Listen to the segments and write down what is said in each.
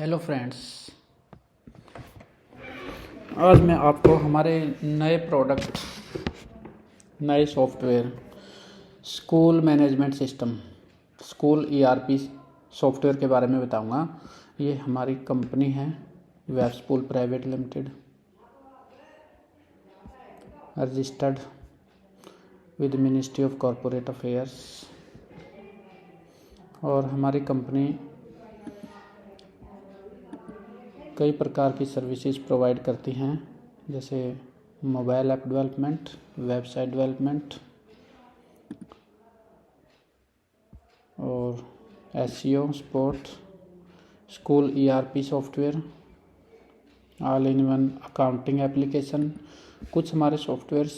Hello friends, आज मैं आपको हमारे नए प्रोडक्ट, नए software, school management system, school ERP software के बारे में बताऊंगा। ये हमारी कंपनी है Webspool private limited, registered with ministry of corporate affairs. और हमारी कंपनी कई प्रकार की सर्विसेज प्रोवाइड करती हैं, जैसे mobile app development, website development और SEO support, school ERP software, all in one accounting application. कुछ हमारे सॉफ्टवेयर्स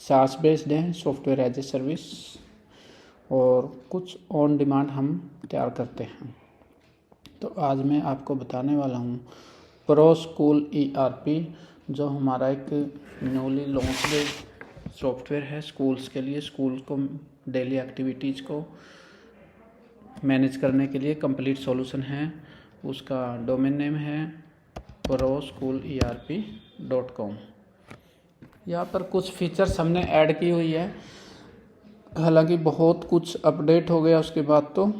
सास बेस्ड हैं, सॉफ्टवेयर एज ए सर्विस, और कुछ ऑन डिमांड हम तैयार करते हैं। तो आज मैं आपको बताने वाला हूँ प्रो स्कूल ईआरपी, जो हमारा एक न्यूली लॉन्च्ड सॉफ्टवेयर है स्कूल्स के लिए। स्कूल को डेली एक्टिविटीज़ को मैनेज करने के लिए कंप्लीट सॉल्यूशन है। उसका डोमेन नेम है proschoolERP.com। यहाँ पर कुछ फीचर्स हमने ऐड की हुई है, हालांकि बहुत कुछ अपडेट हो गया उसके बाद, तो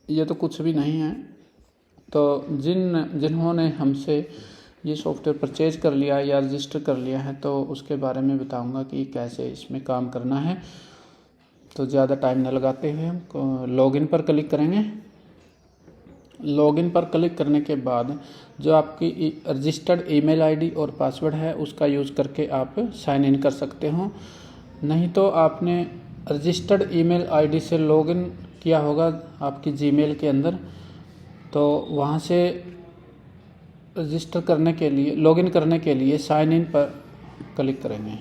ये तो कुछ भी नहीं है। तो जिन्होंने हमसे ये सॉफ्टवेयर परचेज कर लिया या रजिस्टर कर लिया है, तो उसके बारे में बताऊंगा कि कैसे इसमें काम करना है। तो ज़्यादा टाइम न लगाते हुए हम लॉगिन पर क्लिक करेंगे। लॉगिन पर क्लिक करने के बाद जो आपकी रजिस्टर्ड ईमेल आईडी और पासवर्ड है, उसका यूज़ करके आप साइन इन कर सकते हो। नहीं तो आपने रजिस्टर्ड ईमेल आईडी से लॉगिन किया होगा आपकी जीमेल के अंदर, तो वहाँ से रजिस्टर करने के लिए, लॉगिन करने के लिए साइन इन पर क्लिक करेंगे।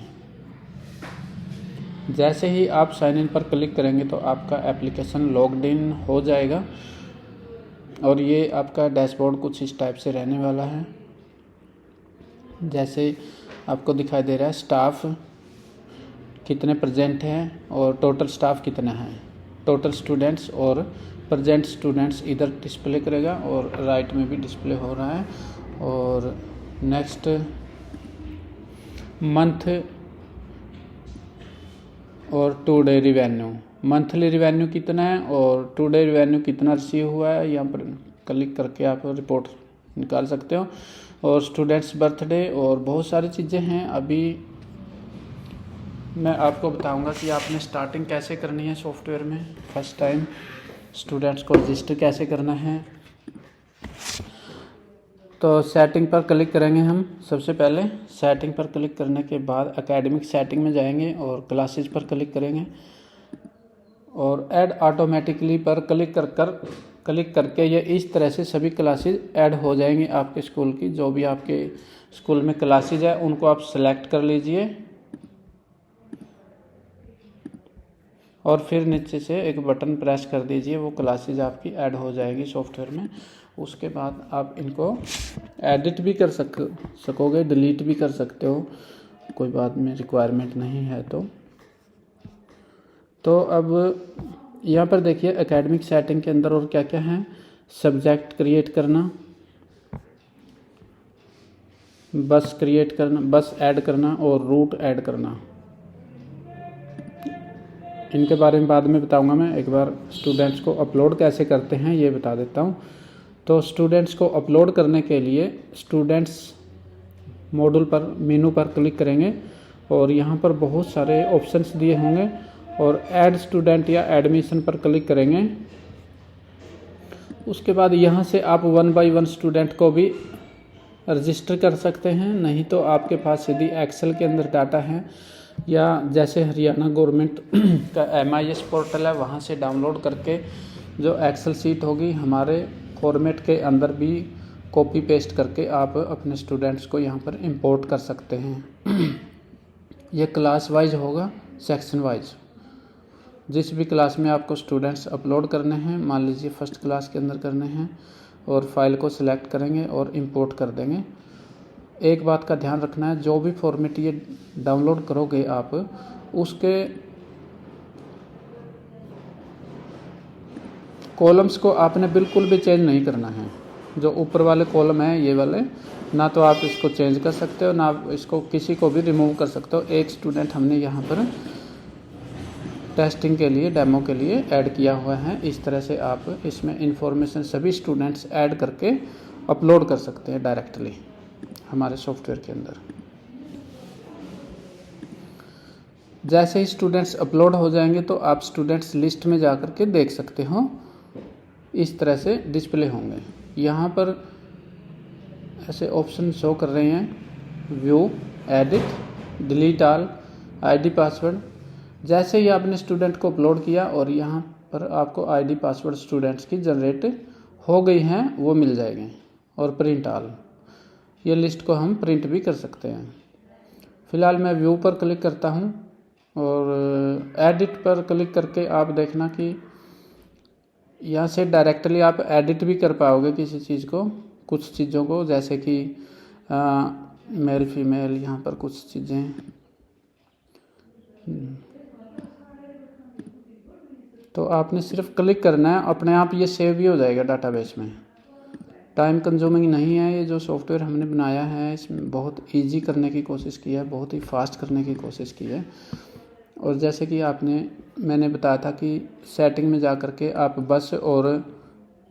जैसे ही आप साइन इन पर क्लिक करेंगे तो आपका एप्लीकेशन लॉग्ड इन हो जाएगा, और ये आपका डैशबोर्ड कुछ इस टाइप से रहने वाला है। जैसे आपको दिखाई दे रहा है स्टाफ कितने प्रेजेंट हैं और टोटल स्टाफ कितना है, टोटल स्टूडेंट्स और प्रेजेंट स्टूडेंट्स इधर डिस्प्ले करेगा, और राइट में भी डिस्प्ले हो रहा है। और नेक्स्ट मंथ और 2 डे रिवेन्यू, मंथली रिवेन्यू कितना है और 2 डे रिवेन्यू कितना रिसीव हुआ है, यहाँ पर क्लिक करके आप रिपोर्ट निकाल सकते हो। और स्टूडेंट्स बर्थडे और बहुत सारी चीज़ें हैं। अभी मैं आपको बताऊंगा कि आपने स्टार्टिंग कैसे करनी है सॉफ्टवेयर में, फर्स्ट टाइम स्टूडेंट्स को रजिस्टर कैसे करना है। तो सेटिंग पर क्लिक करेंगे हम। सबसे पहले सेटिंग पर क्लिक करने के बाद एकेडमिक सेटिंग में जाएंगे और क्लासेज पर क्लिक करेंगे, और ऐड ऑटोमेटिकली पर क्लिक करके ये इस तरह से सभी क्लासेज ऐड हो जाएंगी आपके स्कूल की। जो भी आपके स्कूल में क्लासेज है उनको आप सेलेक्ट कर लीजिए, और फिर नीचे से एक बटन प्रेस कर दीजिए, वो क्लासेज आपकी ऐड हो जाएगी सॉफ्टवेयर में। उसके बाद आप इनको एडिट भी कर सकोगे, डिलीट भी कर सकते हो, कोई बात में रिक्वायरमेंट नहीं है तो अब यहाँ पर देखिए एकेडमिक सेटिंग के अंदर और क्या क्या है। सब्जेक्ट क्रिएट करना, बस क्रिएट करना, बस ऐड करना और रूट ऐड करना। इनके बारे में बाद में बताऊंगा मैं। एक बार स्टूडेंट्स को अपलोड कैसे करते हैं ये बता देता हूं। तो स्टूडेंट्स को अपलोड करने के लिए स्टूडेंट्स मॉड्यूल पर मेनू पर क्लिक करेंगे, और यहाँ पर बहुत सारे ऑप्शंस दिए होंगे, और ऐड स्टूडेंट या एडमिशन पर क्लिक करेंगे। उसके बाद यहाँ से आप 1 बाय 1 स्टूडेंट को भी रजिस्टर कर सकते हैं। नहीं तो आपके पास यदि एक्सेल के अंदर डाटा है, या जैसे हरियाणा गवर्नमेंट का MIS पोर्टल है, वहाँ से डाउनलोड करके जो एक्सेल शीट होगी हमारे फॉर्मेट के अंदर भी कॉपी पेस्ट करके आप अपने स्टूडेंट्स को यहाँ पर इंपोर्ट कर सकते हैं। ये क्लास वाइज होगा, सेक्शन वाइज। जिस भी क्लास में आपको स्टूडेंट्स अपलोड करने हैं, मान लीजिए फर्स्ट क्लास के अंदर करने हैं, और फाइल को सिलेक्ट करेंगे और इंपोर्ट कर देंगे। एक बात का ध्यान रखना है, जो भी फॉर्मेट ये डाउनलोड करोगे आप, उसके कॉलम्स को आपने बिल्कुल भी चेंज नहीं करना है। जो ऊपर वाले कॉलम है ये वाले, ना तो आप इसको चेंज कर सकते हो, ना आप इसको किसी को भी रिमूव कर सकते हो। एक स्टूडेंट हमने यहाँ पर टेस्टिंग के लिए, डेमो के लिए ऐड किया हुआ है। इस तरह से आप इसमें इंफॉर्मेशन सभी स्टूडेंट्स ऐड करके अपलोड कर सकते हैं डायरेक्टली हमारे सॉफ्टवेयर के अंदर। जैसे ही स्टूडेंट्स अपलोड हो जाएंगे तो आप स्टूडेंट्स लिस्ट में जा कर के देख सकते हो, इस तरह से डिस्प्ले होंगे। यहाँ पर ऐसे ऑप्शन शो कर रहे हैं, view, edit, delete all, ID password. जैसे ही आपने स्टूडेंट को अपलोड किया और यहाँ पर आपको आईडी पासवर्ड स्टूडेंट्स की जनरेट हो गई हैं वो मिल जाएंगे। और प्रिंट ऑल, ये लिस्ट को हम प्रिंट भी कर सकते हैं। फ़िलहाल मैं व्यू पर क्लिक करता हूँ और एडिट पर क्लिक करके आप देखना कि यहाँ से डायरेक्टली आप एडिट भी कर पाओगे किसी चीज़ को, कुछ चीज़ों को, जैसे कि मेल फीमेल, यहाँ पर कुछ चीज़ें। तो आपने सिर्फ क्लिक करना है, अपने आप ये सेव भी हो जाएगा डाटाबेस में। टाइम कंज्यूमिंग नहीं है। ये जो सॉफ्टवेयर हमने बनाया है इसमें बहुत इजी करने की कोशिश की है, बहुत ही फास्ट करने की कोशिश की है। और जैसे कि मैंने बताया था कि सेटिंग में जा कर के आप बस और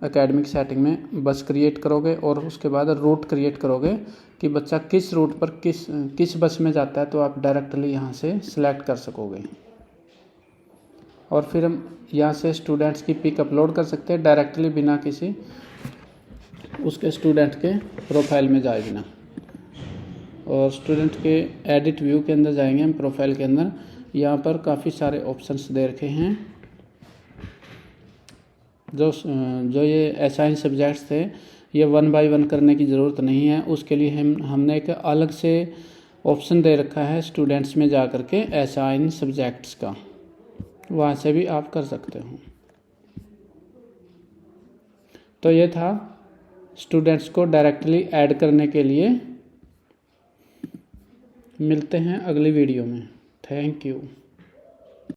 एकेडमिक सेटिंग में बस क्रिएट करोगे और उसके बाद रूट क्रिएट करोगे कि बच्चा किस रूट पर किस बस में जाता है, तो आप डायरेक्टली यहाँ से सिलेक्ट कर सकोगे। और फिर हम यहाँ से स्टूडेंट्स की पिक अपलोड कर सकते हैं डायरेक्टली, बिना किसी उसके स्टूडेंट के प्रोफाइल में जाए बिना। और स्टूडेंट के एडिट व्यू के अंदर जाएंगे हम, प्रोफाइल के अंदर। यहाँ पर काफ़ी सारे ऑप्शंस दे रखे हैं। जो ये असाइन सब्जेक्ट्स थे, ये 1 बाय 1 करने की ज़रूरत नहीं है। उसके लिए हमने एक अलग से ऑप्शन दे रखा है स्टूडेंट्स में जा कर के असाइन सब्जेक्ट्स का, वहाँ से भी आप कर सकते हो। तो ये था स्टूडेंट्स को डायरेक्टली ऐड करने के लिए। मिलते हैं अगली वीडियो में। Thank you.